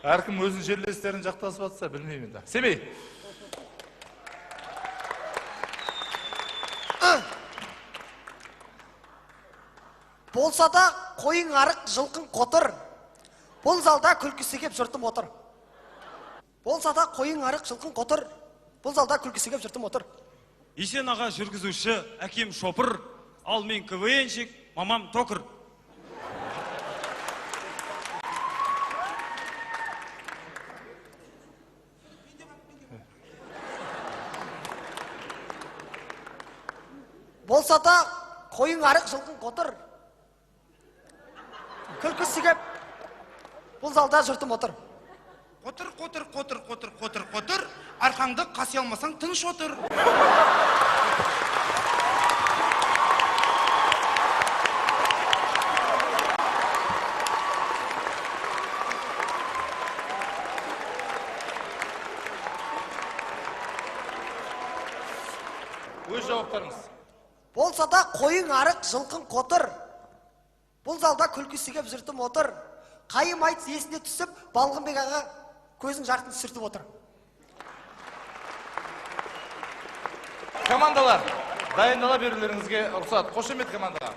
Әркім өзінің жерлестерін жақтасып атса, білмеймін да. Семей. Болса да қойың арық, жылқың қотыр. Бұл залда күлкісі кеп жұртым отыр. Болса да қойың арық, жылқың қотыр. Бұл залда күлкісі кеп жұртым отыр. Есен аға жүргізуші, әкем шопыр, ал мен КВНщик, мамам токыр. Болса да қойың арық, жылқың қотыр. Күлкісі кеп бұл залда жұртым отыр. Қотыр, қотыр, қотыр, қотыр, қотыр, қотыр. Арқаңды қаси алмасаң тыныш отыр. Өз жауаптарыңыз. Болса да қойың арық, жылқың қотыр. Бұл залда күлкісі кеп жұртым отыр. Қайым айтыс есіне түсіп, Балғынбек аға көзін жартын сүртіп отыр. Командалар, дайындала берулеріңізге рұқсат. Қошемет командаға.